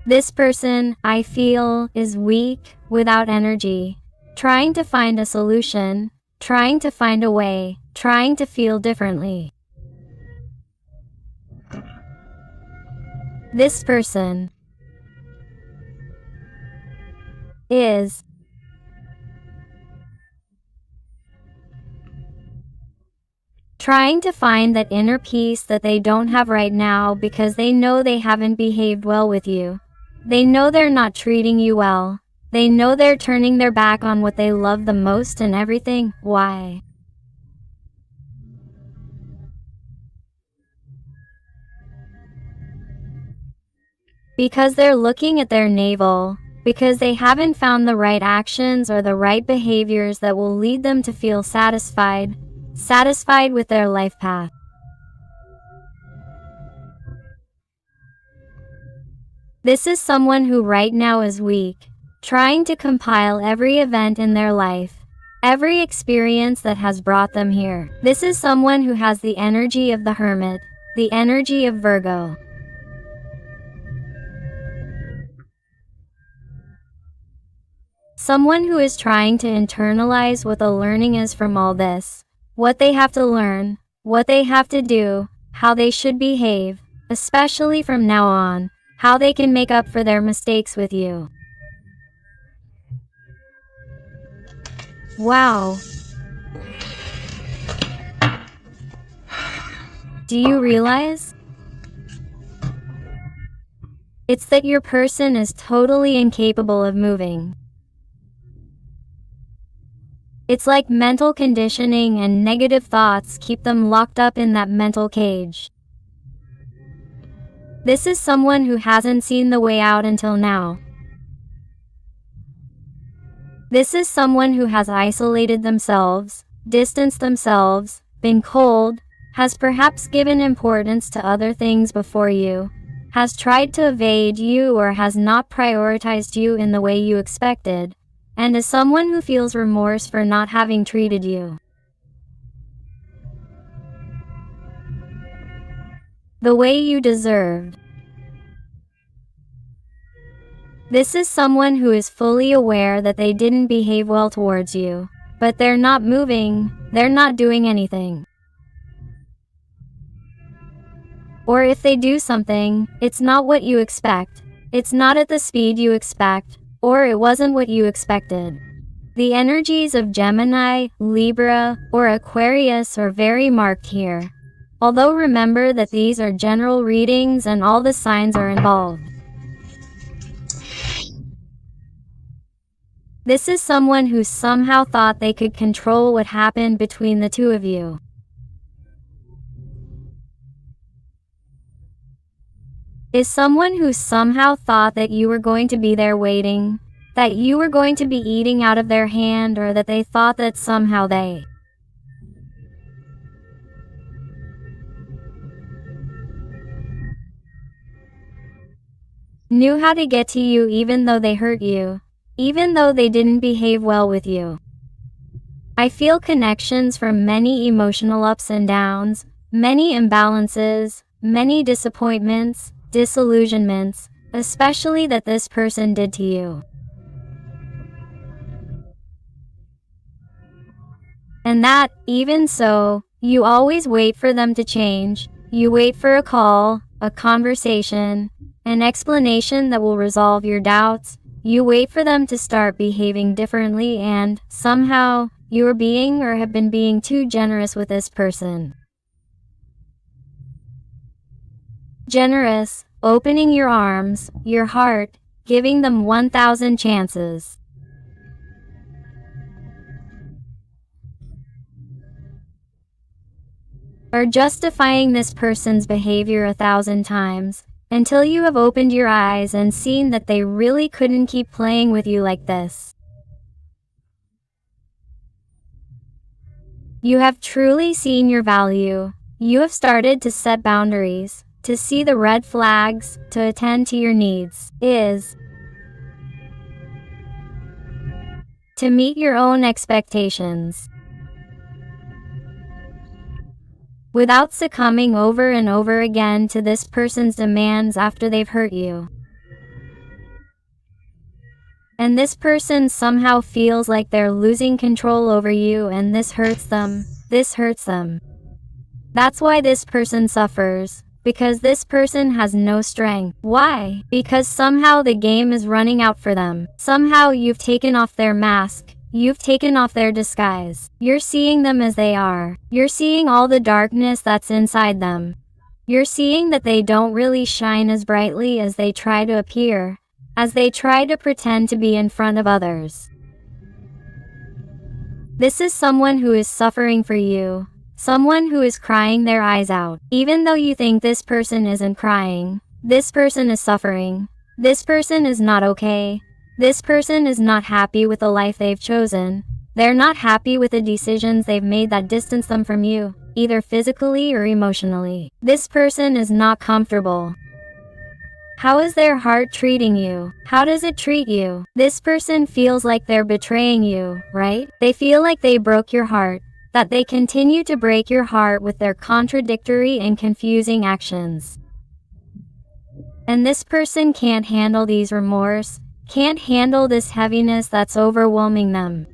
This person, I feel, is weak, without energy, trying to find a solution, trying to find a way, trying to feel differently. This person is trying to find that inner peace that they don't have right now because they know they haven't behaved well with you. They know they're not treating you well. They know they're turning their back on what they love the most and everything. Why? Because they're looking at their navel, because they haven't found the right actions or the right behaviors that will lead them to feel satisfied with their life path. This is someone who right now is weak, trying to compile every event in their life, every experience that has brought them here. This is someone who has the energy of the Hermit, the energy of Virgo. Someone who is trying to internalize what the learning is from all this, what they have to learn, what they have to do, how they should behave, especially from now on, how they can make up for their mistakes with you. Wow. Do you realize? It's that your person is totally incapable of moving. It's like mental conditioning and negative thoughts keep them locked up in that mental cage. This is someone who hasn't seen the way out until now. This is someone who has isolated themselves, distanced themselves, been cold, has perhaps given importance to other things before you, has tried to evade you or has not prioritized you in the way you expected, and is someone who feels remorse for not having treated you the way you deserved. This is someone who is fully aware that they didn't behave well towards you, but they're not moving, they're not doing anything. Or if they do something, it's not what you expect, it's not at the speed you expect, or it wasn't what you expected. The energies of Gemini, Libra, or Aquarius are very marked here. Although remember that these are general readings and all the signs are involved. This is someone who somehow thought they could control what happened between the two of you. Is someone who somehow thought that you were going to be there waiting, that you were going to be eating out of their hand, or that they thought that somehow they knew how to get to you even though they hurt you, even though they didn't behave well with you. I feel connections from many emotional ups and downs, many imbalances, many disappointments, disillusionments, especially that this person did to you. And that, even so, you always wait for them to change. You wait for a call, a conversation, an explanation that will resolve your doubts. You wait for them to start behaving differently, and somehow, you are being or have been being too generous with this person. Generous, opening your arms, your heart, giving them 1,000 chances. Or justifying this person's behavior 1,000 times, until you have opened your eyes and seen that they really couldn't keep playing with you like this. You have truly seen your value. You have started to set boundaries, to see the red flags, to attend to your needs, to meet your own expectations, without succumbing over and over again to this person's demands after they've hurt you. And this person somehow feels like they're losing control over you, and this hurts them. This hurts them. That's why this person suffers. Because this person has no strength. Why? Because somehow the game is running out for them. Somehow you've taken off their mask. You've taken off their disguise. You're seeing them as they are. You're seeing all the darkness that's inside them. You're seeing that they don't really shine as brightly as they try to appear, as they try to pretend to be in front of others. This is someone who is suffering for you. Someone who is crying their eyes out. Even though you think this person isn't crying, this person is suffering. This person is not okay. This person is not happy with the life they've chosen. They're not happy with the decisions they've made that distance them from you, either physically or emotionally. This person is not comfortable. How is their heart treating you? How does it treat you? This person feels like they're betraying you, right? They feel like they broke your heart. That they continue to break your heart with their contradictory and confusing actions. And this person can't handle these remorse, can't handle this heaviness that's overwhelming them.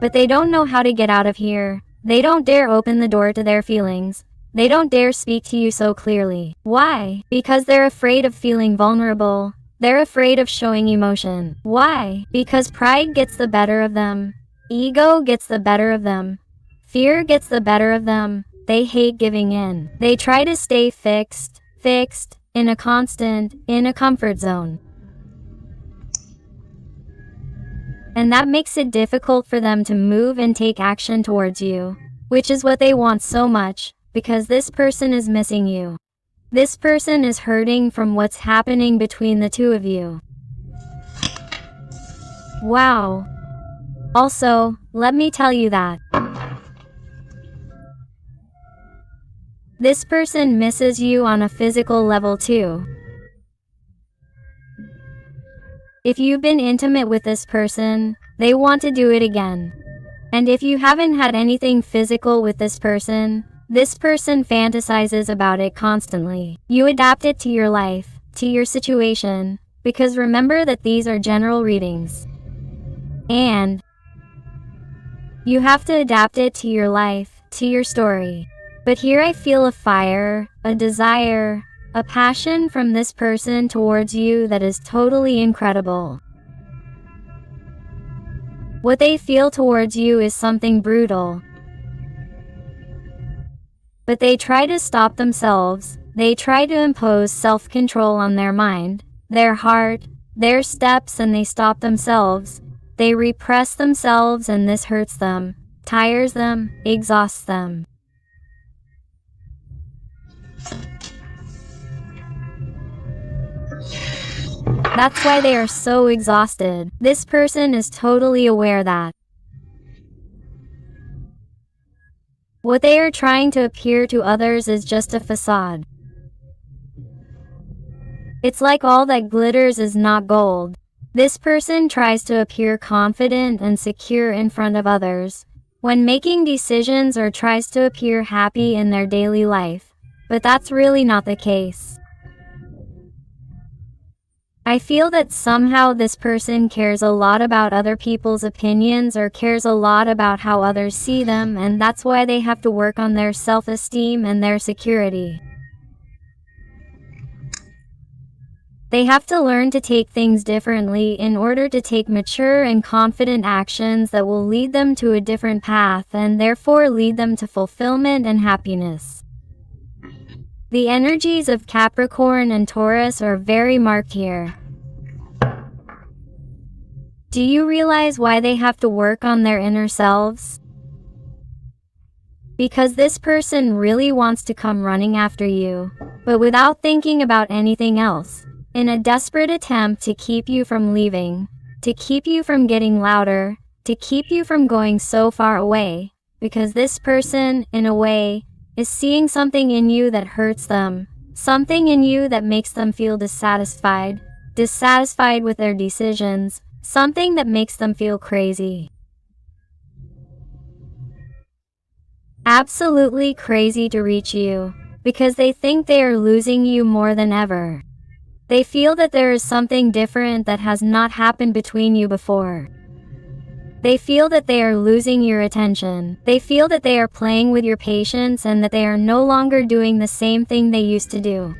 But they don't know how to get out of here. They don't dare open the door to their feelings. They don't dare speak to you so clearly. Why? Because they're afraid of feeling vulnerable. They're afraid of showing emotion. Why? Because pride gets the better of them. Ego gets the better of them. Fear gets the better of them. They hate giving in. They try to stay fixed, in a comfort zone. And that makes it difficult for them to move and take action towards you, which is what they want so much, because this person is missing you. This person is hurting from what's happening between the two of you. Wow. Also, let me tell you that this person misses you on a physical level too. If you've been intimate with this person, they want to do it again. And if you haven't had anything physical with this person fantasizes about it constantly. You adapt it to your life, to your situation, because remember that these are general readings. And you have to adapt it to your life, to your story. But here I feel a fire, a desire, a passion from this person towards you that is totally incredible. What they feel towards you is something brutal. But they try to stop themselves. They try to impose self-control on their mind, their heart, their steps, and they stop themselves. They repress themselves, and this hurts them, tires them, exhausts them. That's why they are so exhausted. This person is totally aware that what they are trying to appear to others is just a facade. It's like all that glitters is not gold. This person tries to appear confident and secure in front of others when making decisions, or tries to appear happy in their daily life, but that's really not the case. I feel that somehow this person cares a lot about other people's opinions, or cares a lot about how others see them, and that's why they have to work on their self-esteem and their security. They have to learn to take things differently in order to take mature and confident actions that will lead them to a different path, and therefore lead them to fulfillment and happiness. The energies of Capricorn and Taurus are very marked here. Do you realize why they have to work on their inner selves? Because this person really wants to come running after you, but without thinking about anything else, in a desperate attempt to keep you from leaving, to keep you from getting louder, to keep you from going so far away, because this person, in a way, is seeing something in you that hurts them, something in you that makes them feel dissatisfied with their decisions, something that makes them feel crazy. Absolutely crazy to reach you, because they think they are losing you more than ever. They feel that there is something different that has not happened between you before. They feel that they are losing your attention. They feel that they are playing with your patience and that they are no longer doing the same thing they used to do.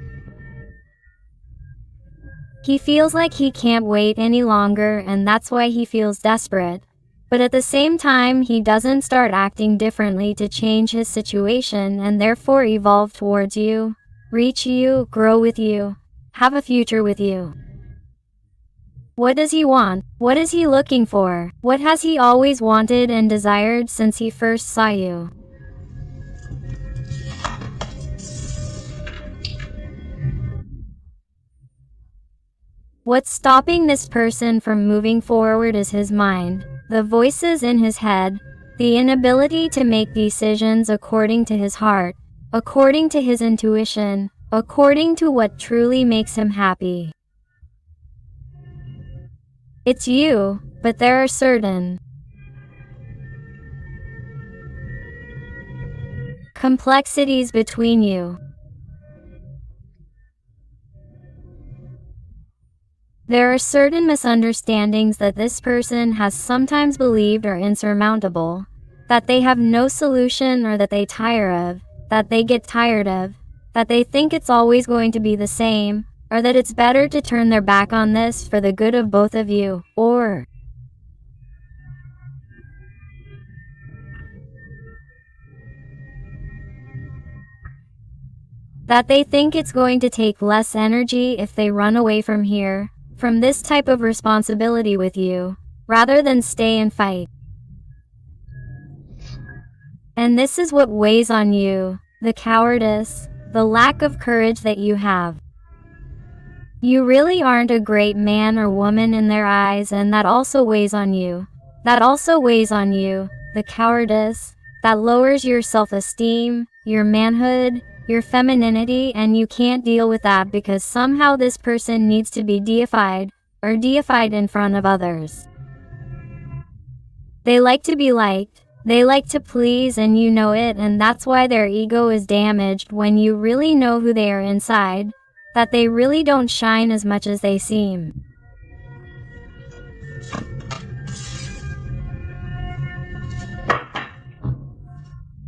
He feels like he can't wait any longer, and that's why he feels desperate. But at the same time, he doesn't start acting differently to change his situation and therefore evolve towards you, reach you, grow with you, have a future with you. What does he want? What is he looking for? What has he always wanted and desired since he first saw you? What's stopping this person from moving forward is his mind, the voices in his head, the inability to make decisions according to his heart, according to his intuition, according to what truly makes him happy. It's you, but there are certain complexities between you. There are certain misunderstandings that this person has sometimes believed are insurmountable, that they have no solution or that they tire of, that they get tired of, that they think it's always going to be the same, or that it's better to turn their back on this for the good of both of you, or that they think it's going to take less energy if they run away from here, from this type of responsibility with you, rather than stay and fight. And this is what weighs on you, the cowardice, the lack of courage that you have. You really aren't a great man or woman in their eyes, and that also weighs on you. That also weighs on you, the cowardice, that lowers your self-esteem, your manhood, your femininity, and you can't deal with that because somehow this person needs to be deified, or deified in front of others. They like to be liked, they like to please, and you know it, and that's why their ego is damaged when you really know who they are inside, that they really don't shine as much as they seem.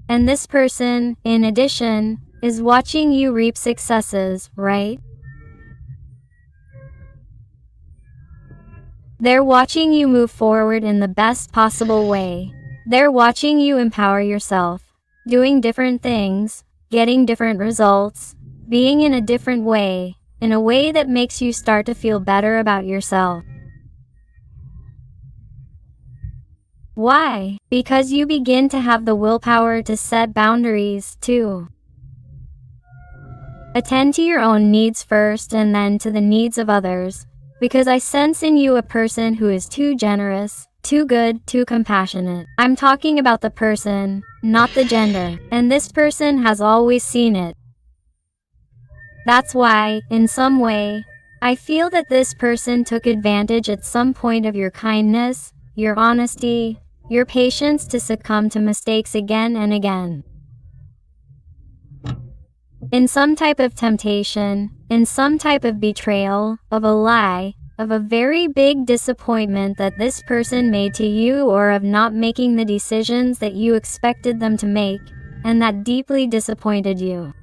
And this person, in addition, is watching you reap successes, right? They're watching you move forward in the best possible way. They're watching you empower yourself, doing different things, getting different results, being in a different way, in a way that makes you start to feel better about yourself. Why? Because you begin to have the willpower to set boundaries, too. Attend to your own needs first and then to the needs of others, because I sense in you a person who is too generous, too good, too compassionate. I'm talking about the person, not the gender, and this person has always seen it. That's why, in some way, I feel that this person took advantage at some point of your kindness, your honesty, your patience to succumb to mistakes again and again. In some type of temptation, in some type of betrayal, of a lie, of a very big disappointment that this person made to you, or of not making the decisions that you expected them to make, and that deeply disappointed you.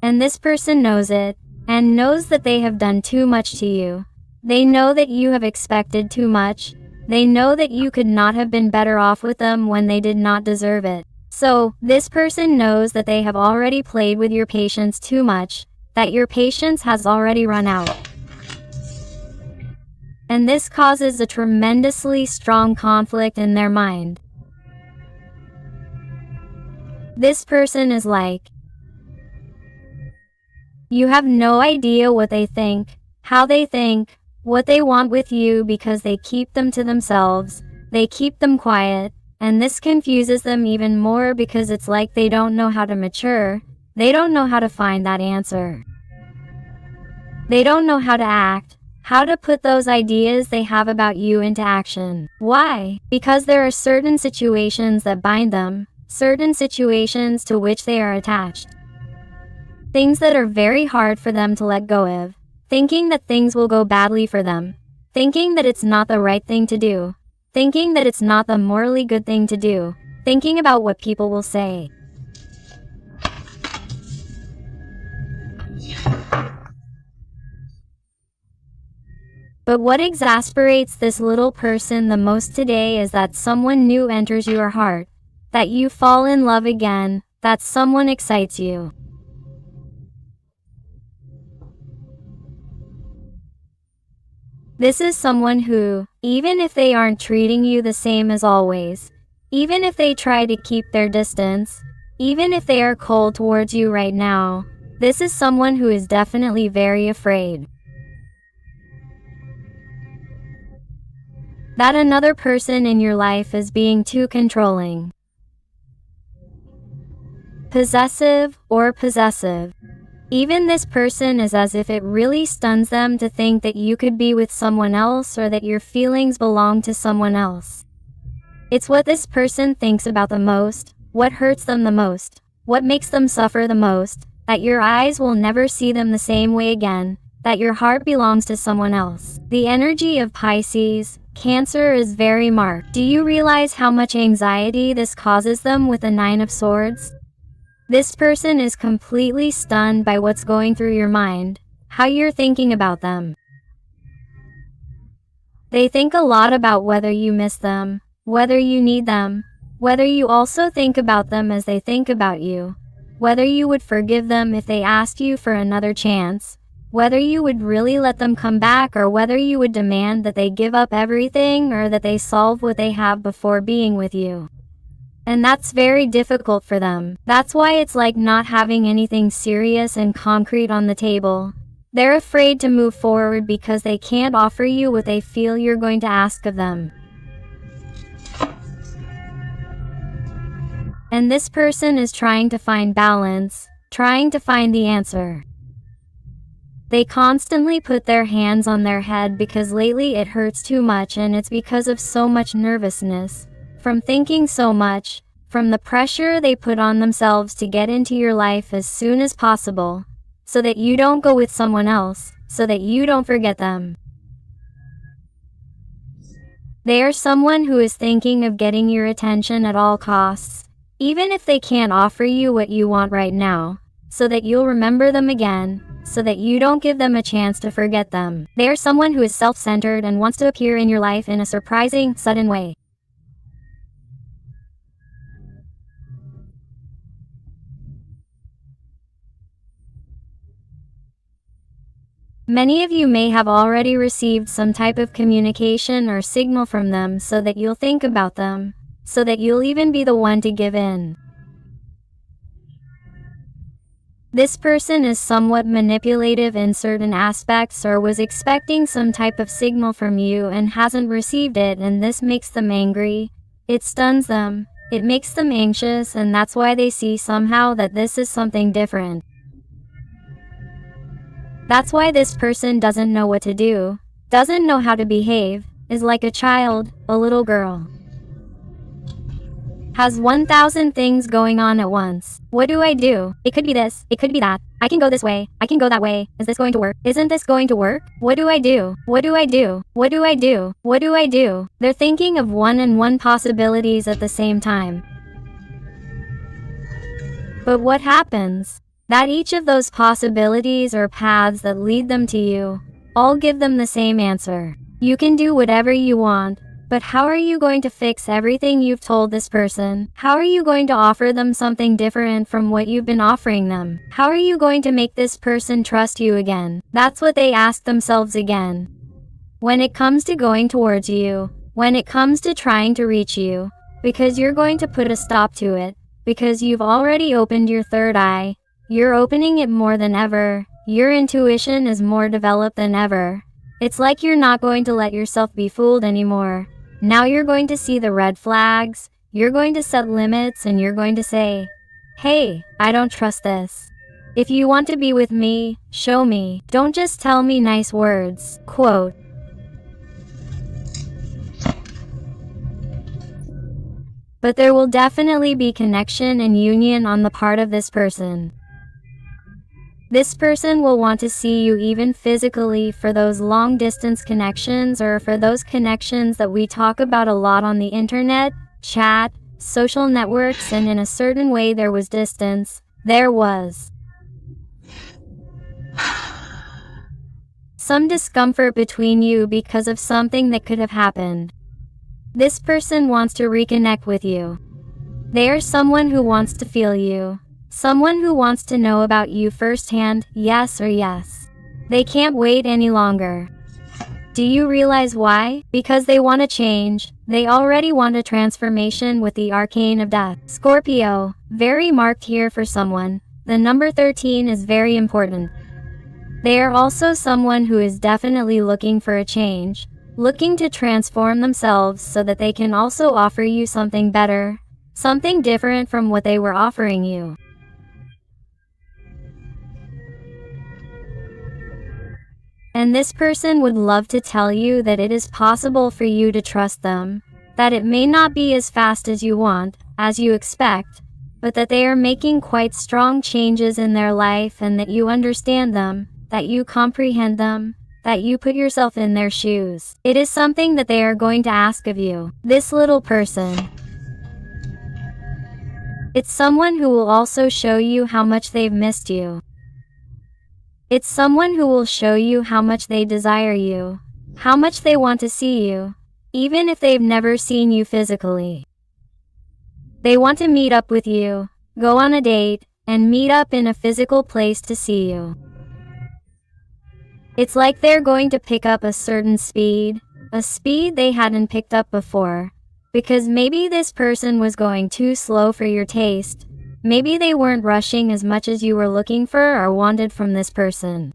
And this person knows it, and knows that they have done too much to you. They know that you have expected too much. They know that you could not have been better off with them when they did not deserve it. So, this person knows that they have already played with your patience too much, that your patience has already run out. And this causes a tremendously strong conflict in their mind. This person is like, you have no idea what they think, how they think, what they want with you, because they keep them to themselves, they keep them quiet, and this confuses them even more because it's like they don't know how to mature, they don't know how to find that answer. They don't know how to act, how to put those ideas they have about you into action. Why? Because there are certain situations that bind them, certain situations to which they are attached. Things that are very hard for them to let go of, thinking that things will go badly for them, thinking that it's not the right thing to do, thinking that it's not the morally good thing to do, thinking about what people will say. But what exasperates this little person the most today is that someone new enters your heart, that you fall in love again, that someone excites you. This is someone who, even if they aren't treating you the same as always, even if they try to keep their distance, even if they are cold towards you right now, this is someone who is definitely very afraid that another person in your life is being too controlling, possessive, or possessive. Even this person is as if it really stuns them to think that you could be with someone else or that your feelings belong to someone else. It's what this person thinks about the most, what hurts them the most, what makes them suffer the most, that your eyes will never see them the same way again, that your heart belongs to someone else. The energy of Pisces, Cancer is very marked. Do you realize how much anxiety this causes them with the Nine of Swords? This person is completely stunned by what's going through your mind, how you're thinking about them. They think a lot about whether you miss them, whether you need them, whether you also think about them as they think about you, whether you would forgive them if they asked you for another chance, whether you would really let them come back, or whether you would demand that they give up everything or that they solve what they have before being with you. And that's very difficult for them. That's why it's like not having anything serious and concrete on the table. They're afraid to move forward because they can't offer you what they feel you're going to ask of them. And this person is trying to find balance, trying to find the answer. They constantly put their hands on their head because lately it hurts too much, and it's because of so much nervousness, from thinking so much, from the pressure they put on themselves to get into your life as soon as possible, so that you don't go with someone else, so that you don't forget them. They are someone who is thinking of getting your attention at all costs, even if they can't offer you what you want right now, so that you'll remember them again, so that you don't give them a chance to forget them. They are someone who is self-centered and wants to appear in your life in a surprising, sudden way. Many of you may have already received some type of communication or signal from them so that you'll think about them, so that you'll even be the one to give in. This person is somewhat manipulative in certain aspects, or was expecting some type of signal from you and hasn't received it, and this makes them angry. It stuns them, it makes them anxious, and that's why they see somehow that this is something different. That's why this person doesn't know what to do, doesn't know how to behave, is like a child, a little girl. Has 1,000 things going on at once. What do I do? It could be this, it could be that. I can go this way, I can go that way. Is this going to work? Isn't this going to work? What do I do? What do I do? What do I do? What do I do? They're thinking of one and one possibilities at the same time. But what happens? That each of those possibilities or paths that lead them to you, all give them the same answer. You can do whatever you want, but how are you going to fix everything you've told this person? How are you going to offer them something different from what you've been offering them? How are you going to make this person trust you again? That's what they ask themselves again. When it comes to going towards you, when it comes to trying to reach you, because you're going to put a stop to it, because you've already opened your third eye, you're opening it more than ever, your intuition is more developed than ever. It's like you're not going to let yourself be fooled anymore. Now you're going to see the red flags, you're going to set limits, and you're going to say, hey, I don't trust this. If you want to be with me, show me. Don't just tell me nice words. Quote. But there will definitely be connection and union on the part of this person. This person will want to see you even physically for those long distance connections or for those connections that we talk about a lot on the internet, chat, social networks, and in a certain way there was distance. There was some discomfort between you because of something that could have happened. This person wants to reconnect with you. They are someone who wants to feel you. Someone who wants to know about you firsthand, yes or yes. They can't wait any longer. Do you realize why? Because they want to change. They already want a transformation with the arcane of death. Scorpio, very marked here for someone. The number 13 is very important. They are also someone who is definitely looking for a change, looking to transform themselves so that they can also offer you something better, something different from what they were offering you. And this person would love to tell you that it is possible for you to trust them, that it may not be as fast as you want, as you expect, but that they are making quite strong changes in their life and that you understand them, that you comprehend them, that you put yourself in their shoes. It is something that they are going to ask of you. This little person. It's someone who will also show you how much they've missed you. It's someone who will show you how much they desire you, how much they want to see you, even if they've never seen you physically. They want to meet up with you, go on a date, and meet up in a physical place to see you. It's like they're going to pick up a certain speed, a speed they hadn't picked up before, because maybe this person was going too slow for your taste. Maybe they weren't rushing as much as you were looking for or wanted from this person.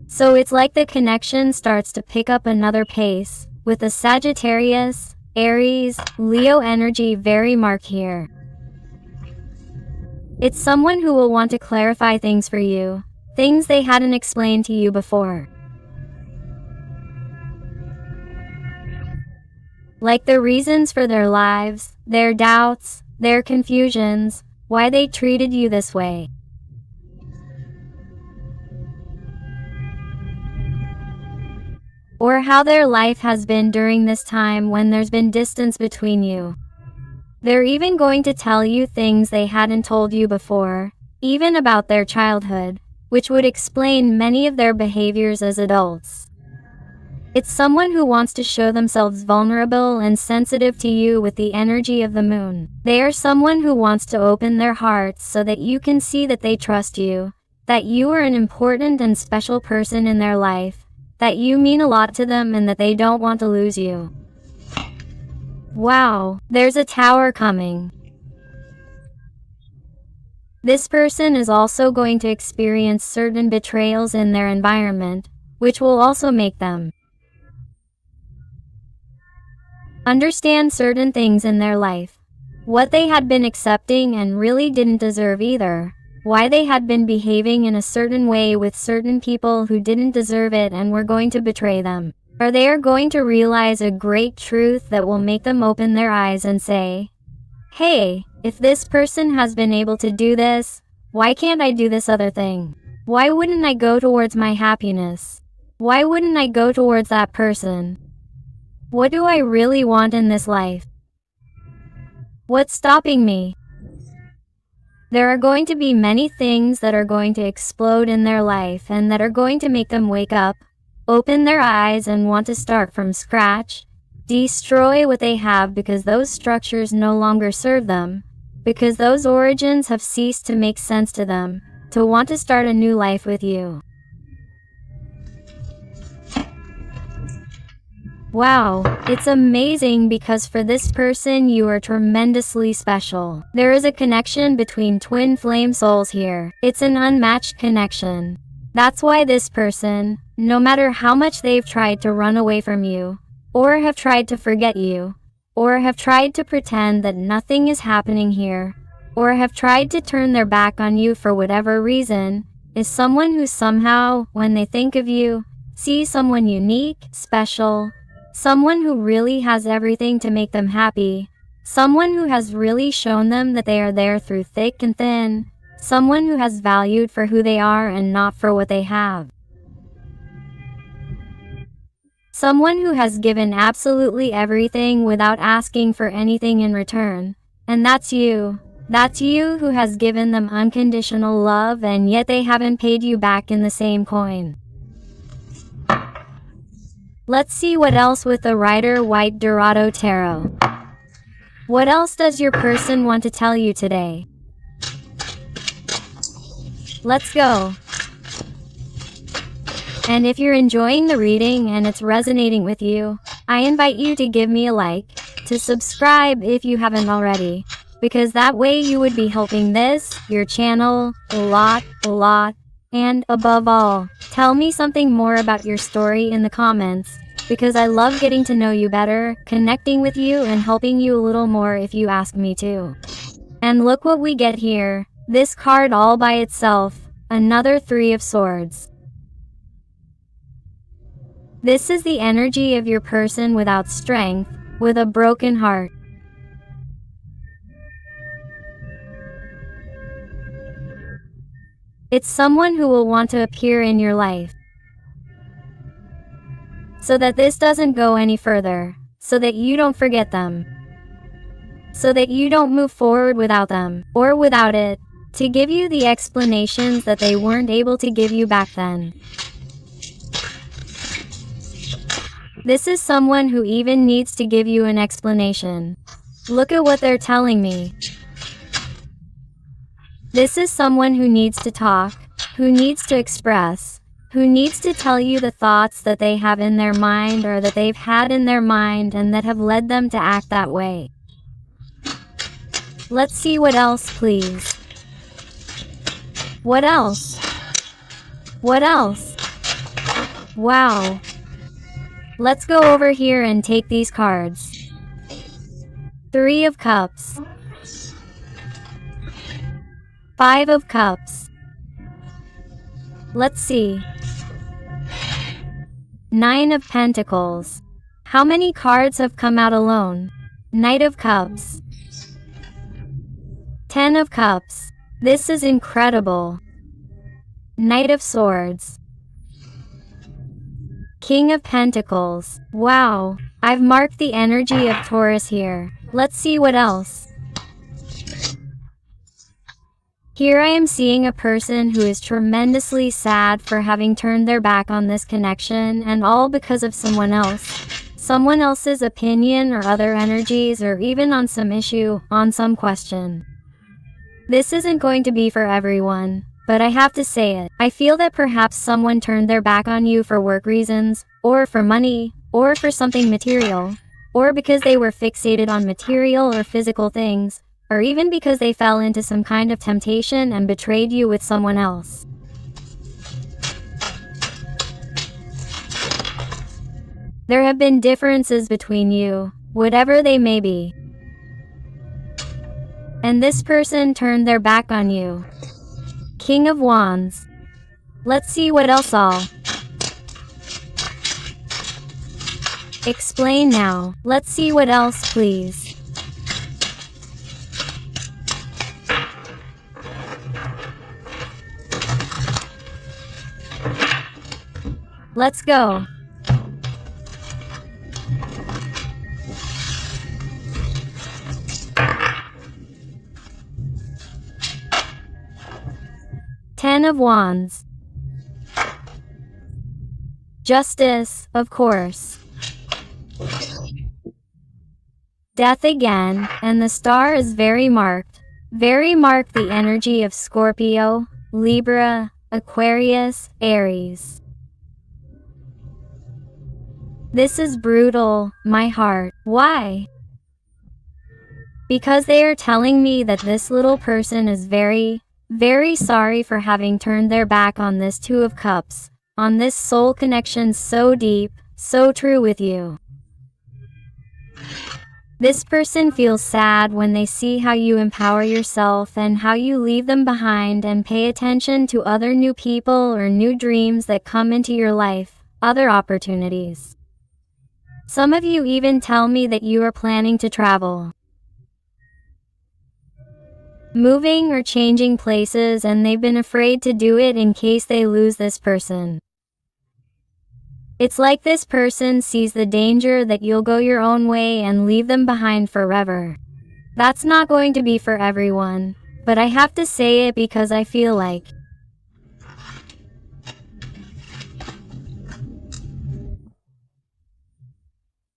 So it's like the connection starts to pick up another pace, with a Sagittarius, Aries, Leo energy very marked here. It's someone who will want to clarify things for you, things they hadn't explained to you before. Like the reasons for their lives, their doubts, their confusions, why they treated you this way. Or how their life has been during this time when there's been distance between you. They're even going to tell you things they hadn't told you before, even about their childhood, which would explain many of their behaviors as adults. It's someone who wants to show themselves vulnerable and sensitive to you with the energy of the moon. They are someone who wants to open their hearts so that you can see that they trust you, that you are an important and special person in their life, that you mean a lot to them and that they don't want to lose you. Wow, there's a tower coming. This person is also going to experience certain betrayals in their environment, which will also make them understand certain things in their life, what they had been accepting and really didn't deserve either, why they had been behaving in a certain way with certain people who didn't deserve it and were going to betray them. Or they are going to realize a great truth that will make them open their eyes and say, hey, if this person has been able to do this, why can't I do this other thing? Why wouldn't I go towards my happiness? Why wouldn't I go towards that person? What do I really want in this life? What's stopping me? There are going to be many things that are going to explode in their life and that are going to make them wake up, open their eyes and want to start from scratch, destroy what they have because those structures no longer serve them, because those origins have ceased to make sense to them, to want to start a new life with you. Wow, it's amazing because for this person you are tremendously special. There is a connection between twin flame souls here. It's an unmatched connection. That's why this person, no matter how much they've tried to run away from you, or have tried to forget you, or have tried to pretend that nothing is happening here, or have tried to turn their back on you for whatever reason, is someone who somehow, when they think of you, sees someone unique, special, someone who really has everything to make them happy, someone who has really shown them that they are there through thick and thin, Someone who has valued for who they are and not for what they have. Someone who has given absolutely everything without asking for anything in return. And that's you. That's you who has given them unconditional love and yet they haven't paid you back in the same coin. Let's see what else with the Rider White Dorado Tarot. What else does your person want to tell you today? Let's go. And if you're enjoying the reading and it's resonating with you, I invite you to give me a like, to subscribe if you haven't already, because that way you would be helping this, your channel, a lot, and above all, tell me something more about your story in the comments, because I love getting to know you better, connecting with you and helping you a little more if you ask me to. And look what we get here, this card all by itself, another Three of Swords. This is the energy of your person without strength, with a broken heart. It's someone who will want to appear in your life, so that this doesn't go any further, so that you don't forget them, so that you don't move forward without them, or without it, to give you the explanations that they weren't able to give you back then. This is someone who even needs to give you an explanation. Look at what they're telling me. This is someone who needs to talk, who needs to express, who needs to tell you the thoughts that they have in their mind or that they've had in their mind and that have led them to act that way. Let's see what else, please. What else? What else? Wow. Let's go over here and take these cards. Three of Cups. Five of Cups. Let's see. Nine of Pentacles. How many cards have come out alone? Knight of Cups. 10 of Cups. This is incredible. Knight of Swords. King of Pentacles. Wow, I've marked the energy of Taurus here. Let's see what else. Here I am seeing a person who is tremendously sad for having turned their back on this connection, and all because of someone else. Someone else's opinion or other energies, or even on some issue, on some question. This isn't going to be for everyone, but I have to say it. I feel that perhaps someone turned their back on you for work reasons, or for money, or for something material, or because they were fixated on material or physical things, or even because they fell into some kind of temptation and betrayed you with someone else. There have been differences between you, whatever they may be. And this person turned their back on you. King of Wands. Let's see what else all. Explain now. Let's see what else, please. Let's go. Ten of Wands. Justice, of course. Death again, and the star is very marked. Very marked the energy of Scorpio, Libra, Aquarius, Aries. This is brutal, my heart. Why? Because they are telling me that this little person is very sorry for having turned their back on this Two of Cups, on this soul connection so deep, so true with you. This person feels sad when they see how you empower yourself and how you leave them behind and pay attention to other new people or new dreams that come into your life, other opportunities. Some of you even tell me that you are planning to travel. moving or changing places, and they've been afraid to do it in case they lose this person. It's like this person sees the danger that you'll go your own way and leave them behind forever. That's not going to be for everyone, but I have to say it because I feel like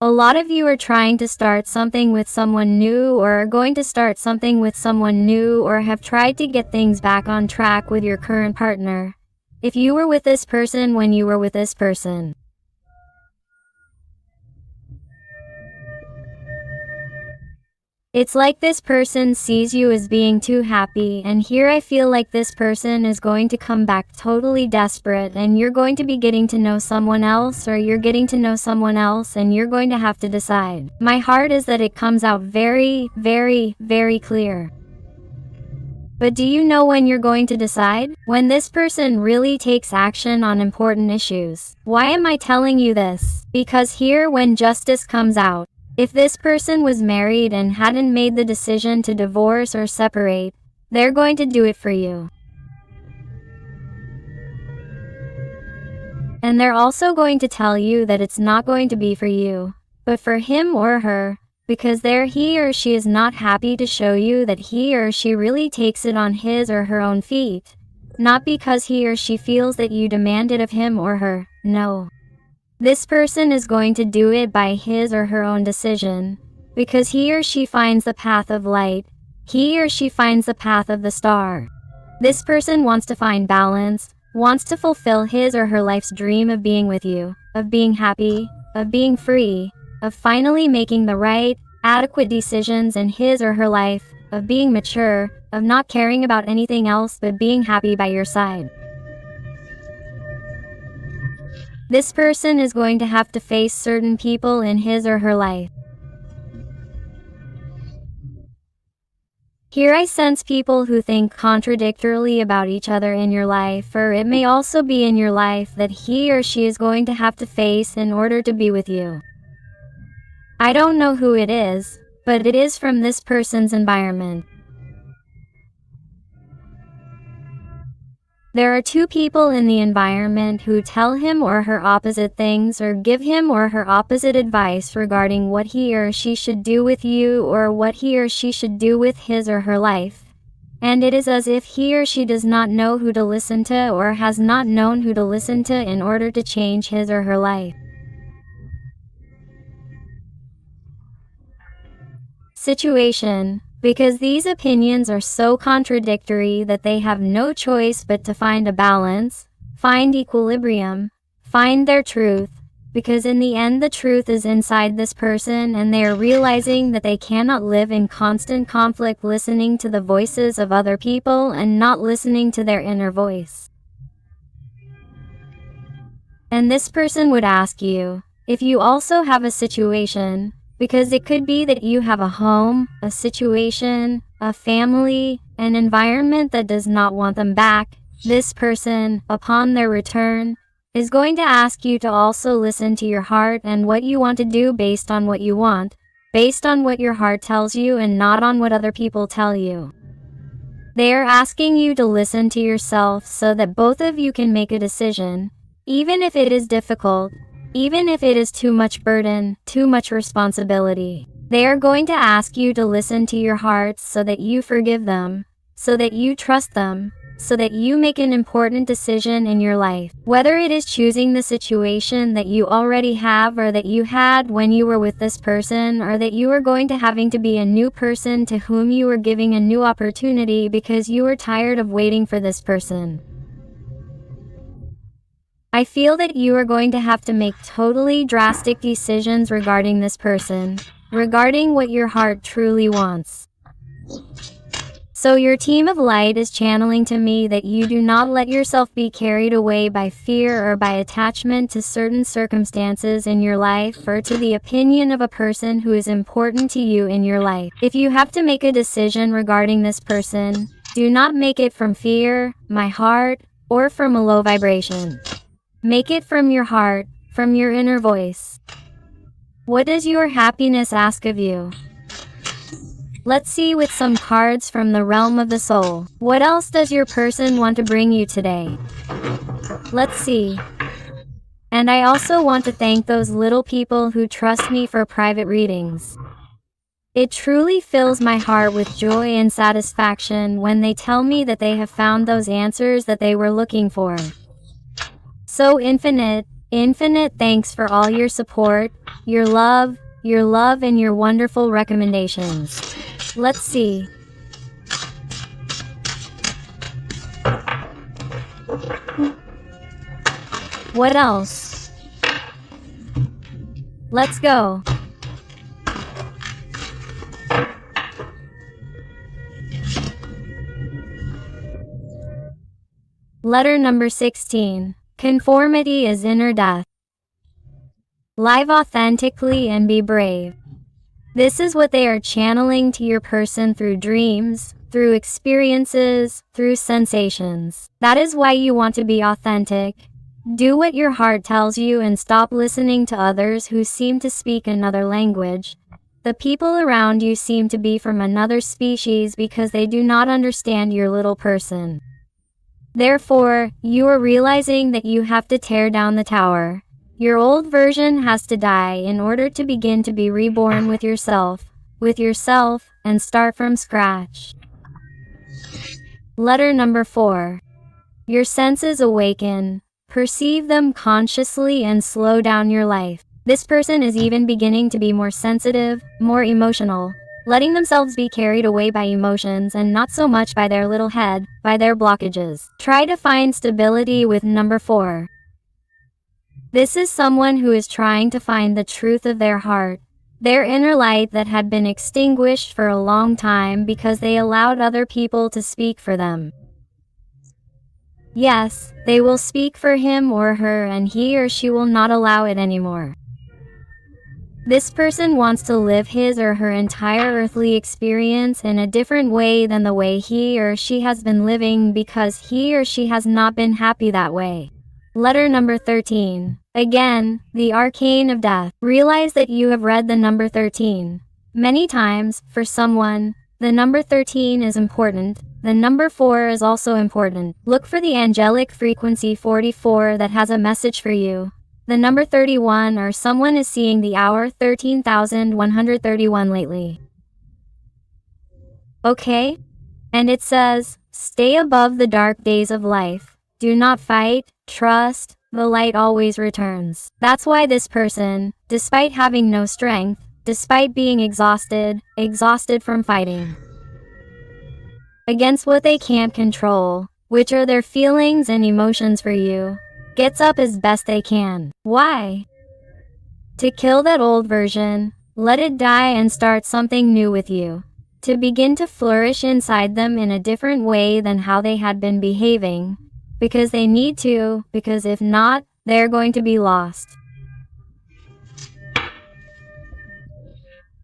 a lot of you are trying to start something with someone new, or are going to start something with someone new, or have tried to get things back on track with your current partner. If you were with this person when you were with this person, it's like this person sees you as being too happy, and here I feel like this person is going to come back totally desperate, and you're going to be getting to know someone else, or you're getting to know someone else, and you're going to have to decide. My heart is that it comes out very, very, very clear. But do you know when you're going to decide? When this person really takes action on important issues. Why am I telling you this? Because here, when justice comes out, if this person was married and hadn't made the decision to divorce or separate, they're going to do it for you. And they're also going to tell you that it's not going to be for you, but for him or her, because he or she is not happy to show you that he or she really takes it on his or her own feet. Not because he or she feels that you demand it of him or her, no. This person is going to do it by his or her own decision, because he or she finds the path of light, he or she finds the path of the star. This person wants to find balance, wants to fulfill his or her life's dream of being with you, of being happy, of being free, of finally making the right, adequate decisions in his or her life, of being mature, of not caring about anything else but being happy by your side. This person is going to have to face certain people in his or her life. Here I sense people who think contradictorily about each other in your life, or it may also be in your life that he or she is going to have to face in order to be with you. I don't know who it is, but it is from this person's environment. There are two people in the environment who tell him or her opposite things, or give him or her opposite advice regarding what he or she should do with you, or what he or she should do with his or her life. And it is as if he or she does not know who to listen to, or has not known who to listen to in order to change his or her life. Situation. Because these opinions are so contradictory that they have no choice but to find a balance, find equilibrium, find their truth, because in the end the truth is inside this person, and they are realizing that they cannot live in constant conflict listening to the voices of other people and not listening to their inner voice. And this person would ask you if you also have a situation, because it could be that you have a home, a situation, a family, an environment that does not want them back. This person, upon their return, is going to ask you to also listen to your heart and what you want to do based on what you want, based on what your heart tells you and not on what other people tell you. They are asking you to listen to yourself so that both of you can make a decision, even if it is difficult, even if it is too much burden, too much responsibility. They are going to ask you to listen to your hearts so that you forgive them, so that you trust them, so that you make an important decision in your life. Whether it is choosing the situation that you already have, or that you had when you were with this person, or that you are going to having to be a new person to whom you are giving a new opportunity because you are tired of waiting for this person. I feel that you are going to have to make totally drastic decisions regarding this person, regarding what your heart truly wants. So your team of light is channeling to me that you do not let yourself be carried away by fear or by attachment to certain circumstances in your life, or to the opinion of a person who is important to you in your life. If you have to make a decision regarding this person, do not make it from fear, my heart, or from a low vibration. Make it from your heart, from your inner voice. What does your happiness ask of you? Let's see with some cards from the realm of the soul. What else does your person want to bring you today? Let's see. And I also want to thank those little people who trust me for private readings. It truly fills my heart with joy and satisfaction when they tell me that they have found those answers that they were looking for. So infinite thanks for all your support, your love, and your wonderful recommendations. Let's see. What else? Let's go. Letter number 16. Conformity is inner death. Live authentically and be brave. This is what they are channeling to your person through dreams, through experiences, through sensations. That is why you want to be authentic. Do what your heart tells you and stop listening to others who seem to speak another language. The people around you seem to be from another species because they do not understand your little person. Therefore, you are realizing that you have to tear down the tower. Your old version has to die in order to begin to be reborn with yourself, and start from scratch. Letter number 4. Your senses awaken. Perceive them consciously and slow down your life. This person is even beginning to be more sensitive, more emotional, letting themselves be carried away by emotions and not so much by their little head, by their blockages. Try to find stability with number 4. This is someone who is trying to find the truth of their heart, their inner light that had been extinguished for a long time because they allowed other people to speak for them. Yes, they will speak for him or her and he or she will not allow it anymore. This person wants to live his or her entire earthly experience in a different way than the way he or she has been living because he or she has not been happy that way. Letter number 13. Again, the arcane of death. Realize that you have read the number 13. Many times, for someone, the number 13 is important. The number 4 is also important. Look for the angelic frequency 44 that has a message for you. The number 31 or someone is seeing the hour 13,131 lately. Okay? And it says, stay above the dark days of life. Do not fight, trust, the light always returns. That's why this person, despite having no strength, despite being exhausted from fighting against what they can't control, which are their feelings and emotions for you, gets up as best they can. Why? To kill that old version, let it die and start something new with you. To begin to flourish inside them in a different way than how they had been behaving. Because they need to, because if not, they're going to be lost.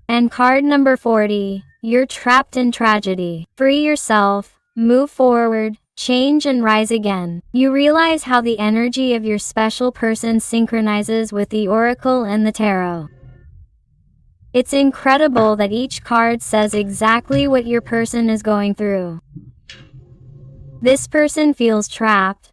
And card number 40. You're trapped in tragedy. Free yourself, move forward, change and rise again. You realize how the energy of your special person synchronizes with the oracle and the tarot. It's incredible that each card says exactly what your person is going through. This person feels trapped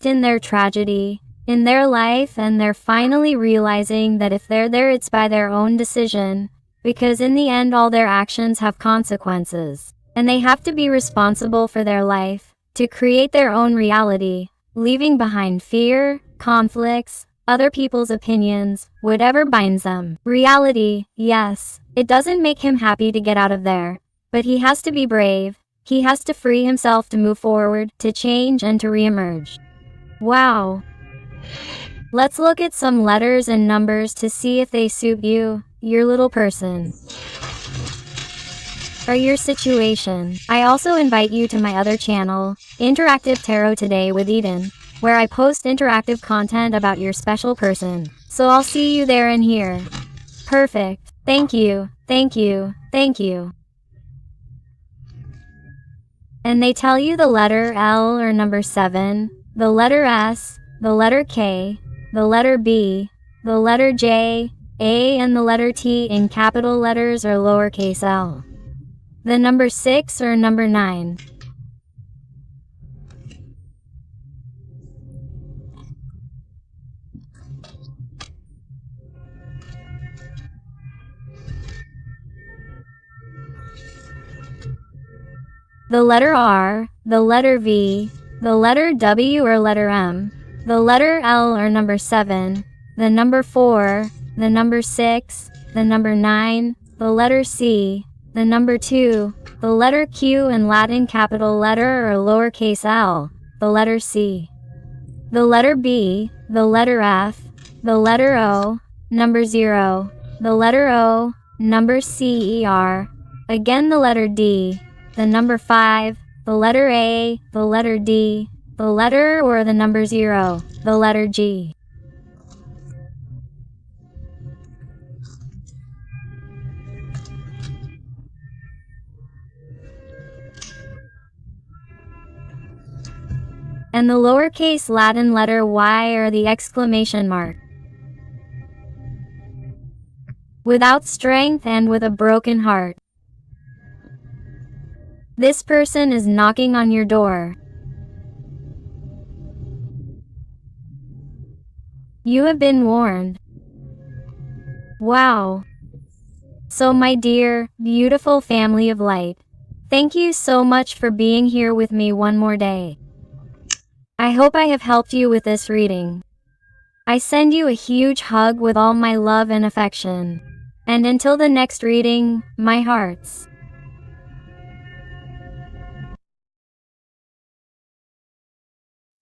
in their tragedy, in their life, and they're finally realizing that if they're there, it's by their own decision, because in the end all their actions have consequences, and they have to be responsible for their life, to create their own reality, leaving behind fear, conflicts, other people's opinions, whatever binds them. Reality, yes, it doesn't make him happy to get out of there, but he has to be brave. He has to free himself to move forward, to change and to reemerge. Wow. Let's look at some letters and numbers to see if they suit you, your little person, or your situation. I also invite you to my other channel, Interactive Tarot Today with Eden, where I post interactive content about your special person. So I'll see you there and here. Perfect. Thank you, thank you, thank you. And they tell you the letter L or number 7, the letter S, the letter K, the letter B, the letter J, A and the letter T in capital letters or lowercase l. the number 6 or number 9. The letter R, the letter V, the letter W or letter M, the letter L or number 7, the number 4, the number 6, the number 9, the letter C, the number 2, the letter Q in Latin capital letter or lowercase l, the letter C, the letter B, the letter F, the letter O, number 0, the letter O, number CER, again the letter D, the number 5, the letter A, the letter D, the letter or the number 0, the letter G. And the lowercase Latin letter Y or the exclamation mark. Without strength and with a broken heart. This person is knocking on your door. You have been warned. Wow. So my dear, beautiful family of light, thank you so much for being here with me one more day. I hope I have helped you with this reading. I send you a huge hug with all my love and affection. And until the next reading, my hearts.